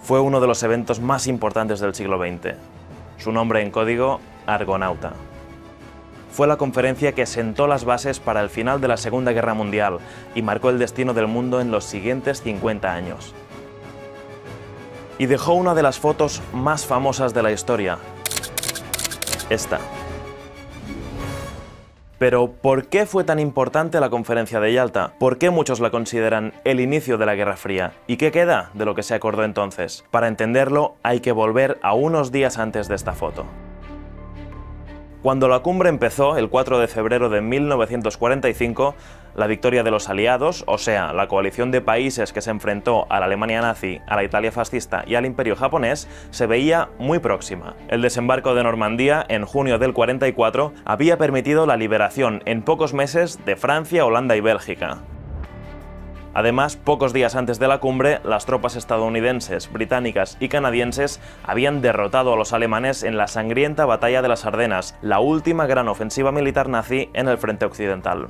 fue uno de los eventos más importantes del siglo XX. Su nombre en código, Argonauta. Fue la conferencia que sentó las bases para el final de la Segunda Guerra Mundial y marcó el destino del mundo en los siguientes 50 años. Y dejó una de las fotos más famosas de la historia. Esta. Pero, ¿por qué fue tan importante la conferencia de Yalta? ¿Por qué muchos la consideran el inicio de la Guerra Fría? ¿Y qué queda de lo que se acordó entonces? Para entenderlo, hay que volver a unos días antes de esta foto. Cuando la cumbre empezó, el 4 de febrero de 1945, la victoria de los aliados, o sea, la coalición de países que se enfrentó a la Alemania nazi, a la Italia fascista y al Imperio japonés, se veía muy próxima. El desembarco de Normandía, en junio del 44, había permitido la liberación en pocos meses de Francia, Holanda y Bélgica. Además, pocos días antes de la cumbre, las tropas estadounidenses, británicas y canadienses habían derrotado a los alemanes en la sangrienta Batalla de las Ardenas, la última gran ofensiva militar nazi en el frente occidental.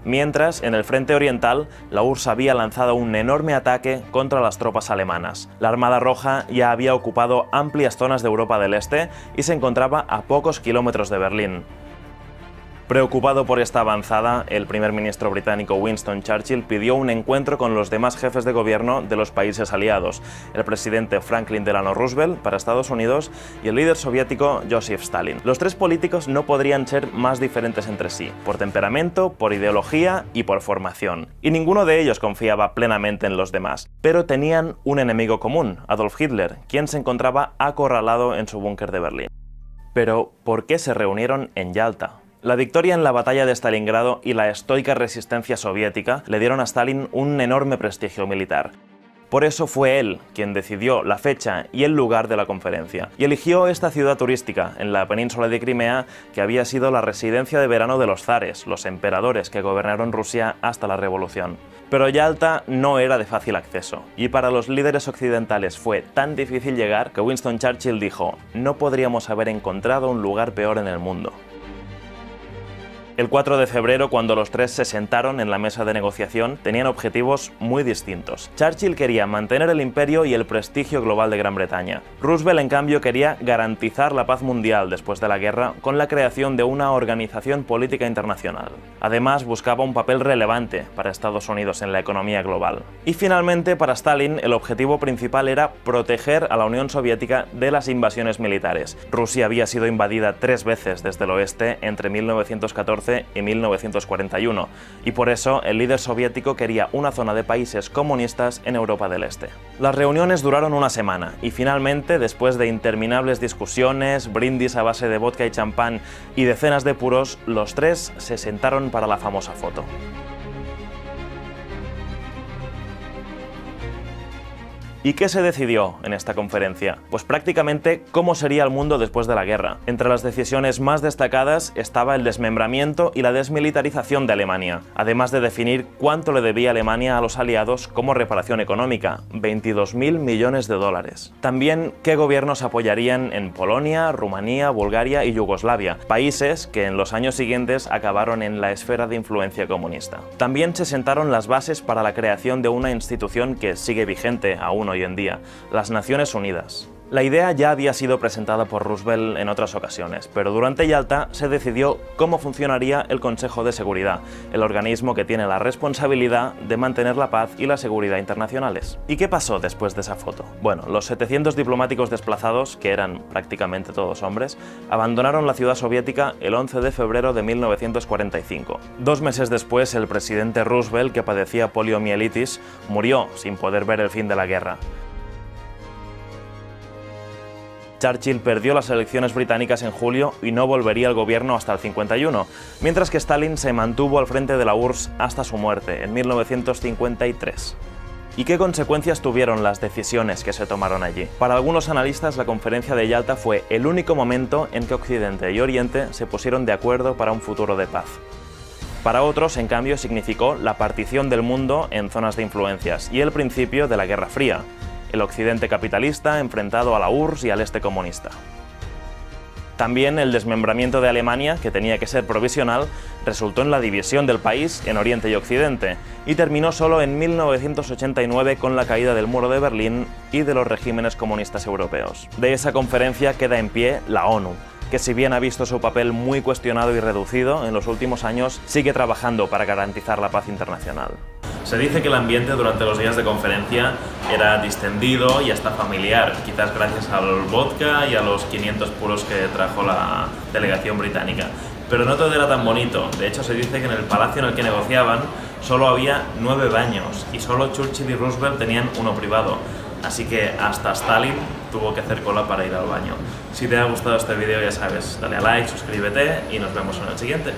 Mientras, en el frente oriental, la URSS había lanzado un enorme ataque contra las tropas alemanas. La Armada Roja ya había ocupado amplias zonas de Europa del Este y se encontraba a pocos kilómetros de Berlín. Preocupado por esta avanzada, el primer ministro británico Winston Churchill pidió un encuentro con los demás jefes de gobierno de los países aliados, el presidente Franklin Delano Roosevelt para Estados Unidos y el líder soviético Joseph Stalin. Los tres políticos no podrían ser más diferentes entre sí, por temperamento, por ideología y por formación. Y ninguno de ellos confiaba plenamente en los demás. Pero tenían un enemigo común, Adolf Hitler, quien se encontraba acorralado en su búnker de Berlín. Pero, ¿por qué se reunieron en Yalta? La victoria en la batalla de Stalingrado y la estoica resistencia soviética le dieron a Stalin un enorme prestigio militar. Por eso fue él quien decidió la fecha y el lugar de la conferencia, y eligió esta ciudad turística en la península de Crimea, que había sido la residencia de verano de los zares, los emperadores que gobernaron Rusia hasta la Revolución. Pero Yalta no era de fácil acceso, y para los líderes occidentales fue tan difícil llegar que Winston Churchill dijo: "No podríamos haber encontrado un lugar peor en el mundo". El 4 de febrero, cuando los tres se sentaron en la mesa de negociación, tenían objetivos muy distintos. Churchill quería mantener el imperio y el prestigio global de Gran Bretaña. Roosevelt, en cambio, quería garantizar la paz mundial después de la guerra con la creación de una organización política internacional. Además, buscaba un papel relevante para Estados Unidos en la economía global. Y finalmente, para Stalin, el objetivo principal era proteger a la Unión Soviética de las invasiones militares. Rusia había sido invadida 3 veces desde el oeste entre 1914 y 1941, y por eso el líder soviético quería una zona de países comunistas en Europa del Este. Las reuniones duraron una semana, y finalmente, después de interminables discusiones, brindis a base de vodka y champán y decenas de puros, los tres se sentaron para la famosa foto. ¿Y qué se decidió en esta conferencia? Pues prácticamente cómo sería el mundo después de la guerra. Entre las decisiones más destacadas estaba el desmembramiento y la desmilitarización de Alemania, además de definir cuánto le debía Alemania a los aliados como reparación económica, 22.000 millones de dólares. También qué gobiernos apoyarían en Polonia, Rumanía, Bulgaria y Yugoslavia, países que en los años siguientes acabaron en la esfera de influencia comunista. También se sentaron las bases para la creación de una institución que sigue vigente aún hoy en día, las Naciones Unidas. La idea ya había sido presentada por Roosevelt en otras ocasiones, pero durante Yalta se decidió cómo funcionaría el Consejo de Seguridad, el organismo que tiene la responsabilidad de mantener la paz y la seguridad internacionales. ¿Y qué pasó después de esa foto? Bueno, los 700 diplomáticos desplazados, que eran prácticamente todos hombres, abandonaron la ciudad soviética el 11 de febrero de 1945. 2 meses después, el presidente Roosevelt, que padecía poliomielitis, murió sin poder ver el fin de la guerra. Churchill perdió las elecciones británicas en julio y no volvería al gobierno hasta el 51, mientras que Stalin se mantuvo al frente de la URSS hasta su muerte, en 1953. ¿Y qué consecuencias tuvieron las decisiones que se tomaron allí? Para algunos analistas, la conferencia de Yalta fue el único momento en que Occidente y Oriente se pusieron de acuerdo para un futuro de paz. Para otros, en cambio, significó la partición del mundo en zonas de influencias y el principio de la Guerra Fría, el Occidente capitalista enfrentado a la URSS y al Este comunista. También el desmembramiento de Alemania, que tenía que ser provisional, resultó en la división del país en Oriente y Occidente, y terminó solo en 1989 con la caída del muro de Berlín y de los regímenes comunistas europeos. De esa conferencia queda en pie la ONU, que si bien ha visto su papel muy cuestionado y reducido en los últimos años, sigue trabajando para garantizar la paz internacional. Se dice que el ambiente durante los días de conferencia era distendido y hasta familiar, quizás gracias al vodka y a los 500 puros que trajo la delegación británica. Pero no todo era tan bonito. De hecho, se dice que en el palacio en el que negociaban solo había 9 baños y solo Churchill y Roosevelt tenían uno privado. Así que hasta Stalin tuvo que hacer cola para ir al baño. Si te ha gustado este vídeo, ya sabes, dale a like, suscríbete y nos vemos en el siguiente.